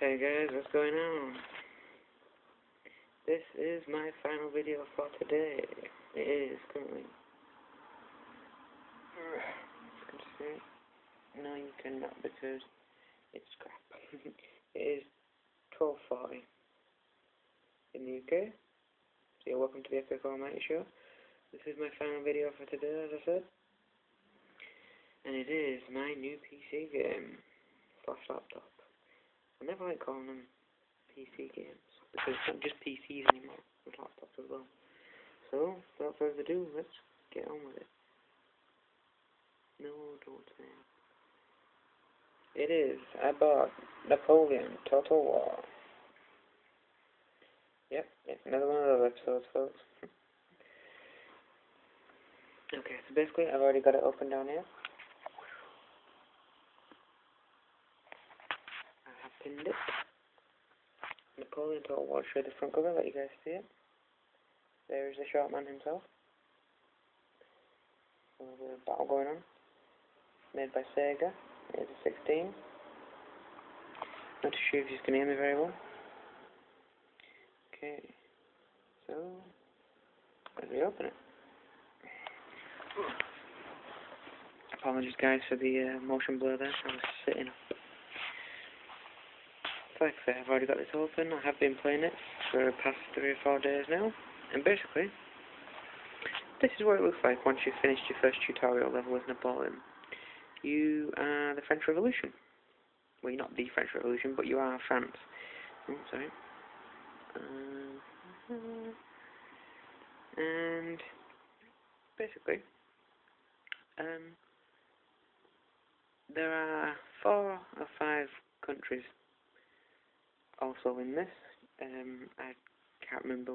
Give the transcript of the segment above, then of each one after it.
Hey guys, what's going on? This is my final video for today. It is currently... No, you cannot because it's crap. It is 12:40 in the UK. So yeah, welcome to the epicalmighty show. This is my final video for today, as I said. And it is my new PC game slash laptop. I never like calling them PC games because it's not just PCs anymore, with laptops as well. So, without further ado, let's get on with it. No, don't say. It is. I bought Napoleon Total War. Yep, it's another one of those episodes, folks. Okay, so basically, I've already got it open down here. I have pinned it. Napoleon Total War. Show the front cover, let you guys see it. There is the short man himself. There's a battle going on. Made by Sega. Here's a 16. Not too sure if you can hear me very well. Okay. So, let's reopen it. Apologies guys for the motion blur there. I was sitting up. Like I say, I've already got this open. I have been playing it for the past 3 or 4 days now. And basically, this is what it looks like once you've finished your first tutorial level with Napoleon. You are the French Revolution. Well, you're not the French Revolution, but you are France. Oh, sorry. And basically, there are 4 or 5 countries also in this. I can't remember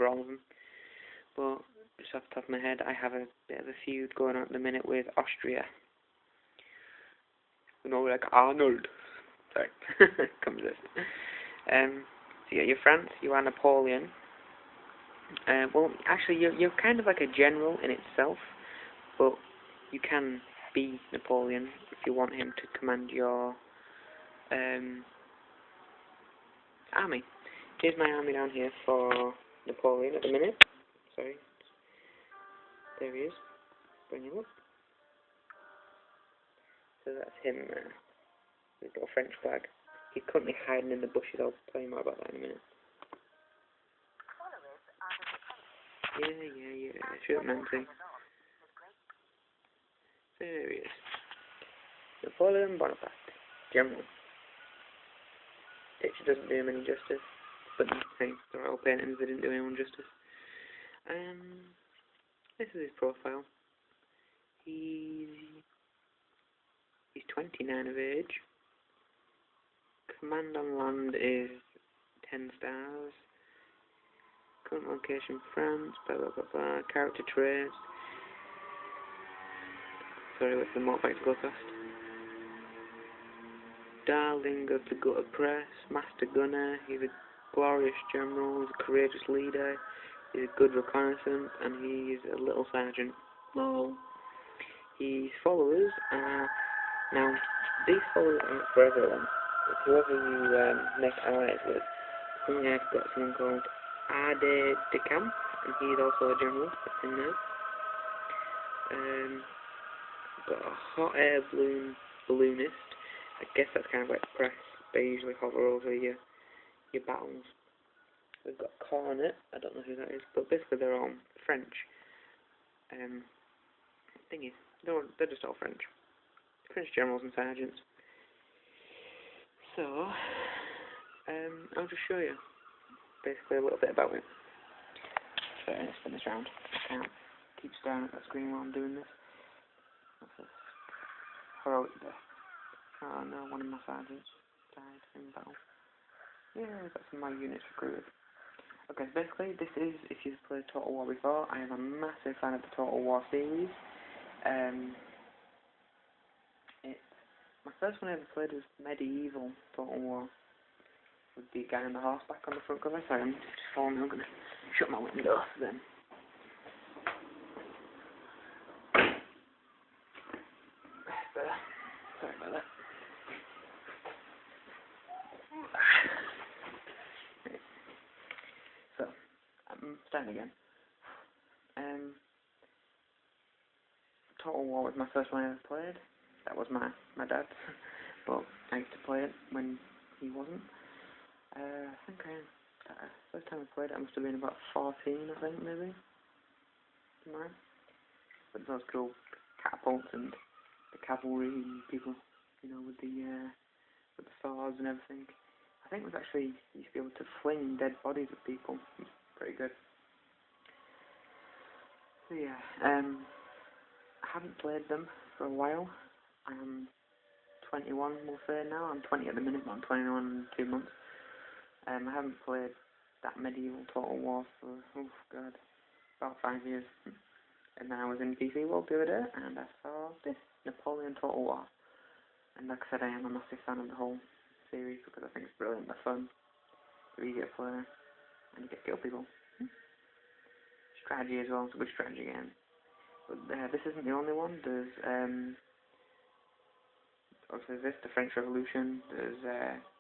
all of them, but just off the top of my head, I have a bit of a feud going on at the minute with Austria. You know, like Arnold. Sorry, comes this. So yeah, you're France. You are Napoleon. Well, actually, you're kind of like a general in itself, but you can be Napoleon if you want him to command your army. Here's my army down here for Napoleon at the minute. Sorry. There he is. Bring him up. So that's him there. He's got a French flag. He's currently hiding in the bushes. I'll tell you more about that in a minute. Yeah. Shoot, Nancy. There he is. Napoleon Bonaparte. General. Picture doesn't do him any justice. But hey, they're all paintings, they didn't do anyone justice. This is his profile. He's 29 of age. Command on land is 10 stars. Current location France, blah blah blah blah. Character traits. Sorry, what's the motorbike to go past? Darling of the gutter press, master gunner. He's a glorious general, he's a courageous leader, he's a good reconnaissance, and he's a little sergeant. Lol. His followers are... Now, these followers aren't for everyone. It's whoever you make allies with. Currently I've got someone called Ade de Camp, and he's also a general, that's in there. Got a hot air balloonist. I guess that's kind of like press. They usually hover over your battles. We've got Cornet. I don't know who that is, but basically they're all French. Thing is, they're just all French. French generals and sergeants. So, I'll just show you basically a little bit about it. Sorry, let's spin this round. I can't keep staring at that screen while I'm doing this. What's this? Heroic death. Oh no, one of my sergeants died in battle. Yeah, I've got some of my units recruited. Okay, so basically this is, if you've played Total War before, I am a massive fan of the Total War series. My first one I ever played was Medieval Total War. With the guy on the horseback on the front cover. Sorry, I'm just falling. I'm going to shut my window then. Sorry about that. starting again. Total War was my first one I ever played. That was my dad's, but I used to play it when he wasn't. I think first time I played it I must have been about 14, I think, maybe. Right. But those cool catapults and the cavalry and people, you know, with the swords and everything. I think it was actually, you used to be able to fling dead bodies at people. It was pretty good. So yeah, I haven't played them for a while. I'm 21, we'll say now. I'm 20 at the minute, but I'm 21 in 2 months. I haven't played that medieval Total War for, oh god, about 5 years. And then I was in PC World the other day, and I saw this, Napoleon Total War. And like I said, I am a massive fan of the whole series, because I think it's brilliant, they're fun, they're easy to play, and you get to kill people. Strategy as well, it's a good strategy game. But this isn't the only one. There's obviously this, the French Revolution. There's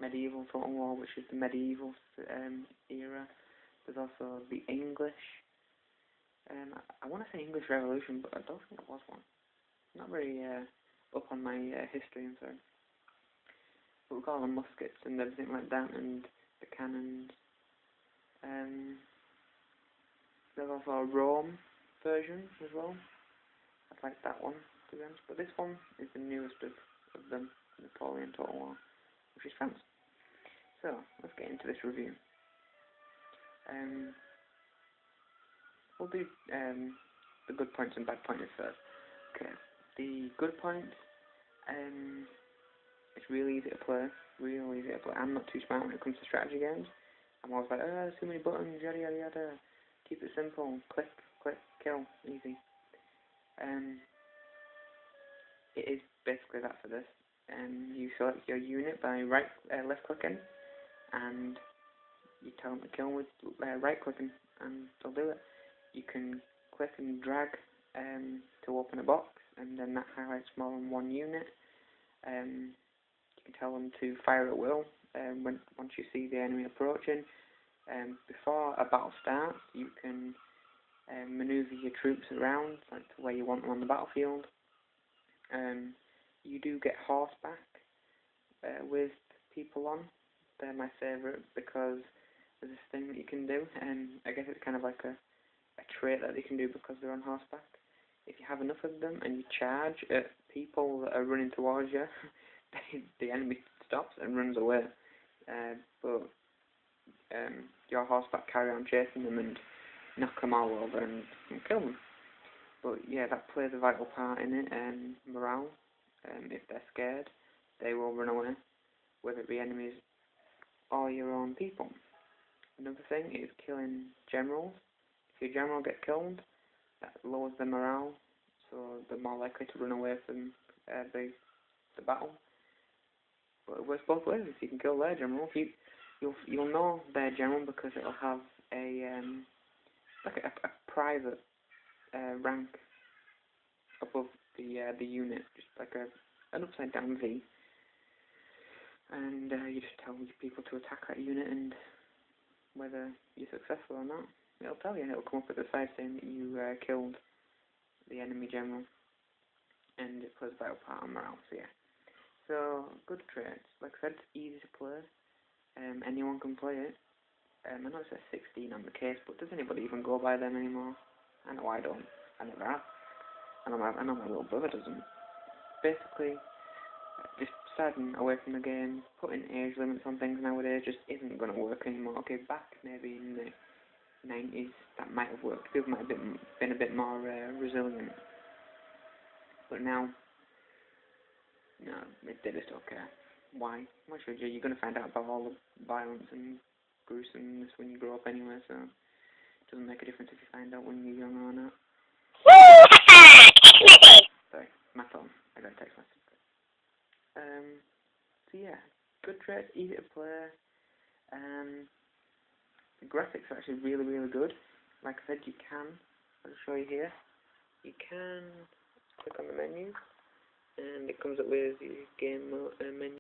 medieval Total War, which is the medieval era. There's also the English. I want to say English Revolution, but I don't think it was one. I'm not very up on my history and so. But we've got all the muskets and everything like that, and the cannons. There's also a Rome version as well. I like that one, to be honest. But this one is the newest of them, Napoleon Total War, which is France. So, let's get into this review. We'll do the good points and bad points first. Okay, the good points, it's really easy to play, real easy to play. I'm not too smart when it comes to strategy games. I'm always like, there's too many buttons, yada yada yada. Keep it simple, click, click, kill, easy. It is basically that for this. You select your unit by left clicking, and you tell them to kill with right clicking, and they'll do it. You can click and drag to open a box, and then that highlights more than one unit. You can tell them to fire at will once you see the enemy approaching. Before a battle starts, you can maneuver your troops around, like to where you want them on the battlefield. You do get horseback with people on. They're my favourite because there's this thing that you can do, and I guess it's kind of like a trait that they can do because they're on horseback. If you have enough of them and you charge at people that are running towards you, the enemy stops and runs away. But your horseback carry on chasing them and knock them all over and kill them. But yeah, that plays a vital part in it, and morale. If they're scared, they will run away, whether it be enemies or your own people. Another thing is killing generals. If your general gets killed, that lowers their morale, so they're more likely to run away from the battle. But it works both ways. If you can kill their general, you'll know their general because it'll have a private rank above the unit, just like an upside down V. And you just tell people to attack that unit, and whether you're successful or not, it'll tell you, and it'll come up at the side saying that you killed the enemy general, and it plays a vital part on morale. So yeah, so good traits. Like I said, it's easy to play. Anyone can play it. I know it says 16 on the case, but does anybody even go by them anymore? I know I don't. I never have. I know my little brother doesn't. Basically, just starting away from the game, putting age limits on things nowadays just isn't going to work anymore. Okay, back maybe in the 90s, that might have worked. People might have been a bit more resilient. But now, no, they just don't care. Why? Why should you? You're going to find out about all the violence and gruesomeness when you grow up anyway, so it doesn't make a difference if you find out when you're young or not. Sorry, my phone. I got a text message. So yeah, good traits, easy to play. The graphics are actually really, really good. Like I said, you can, I'll show you here, you can click on the menu, and it comes up with the game menu.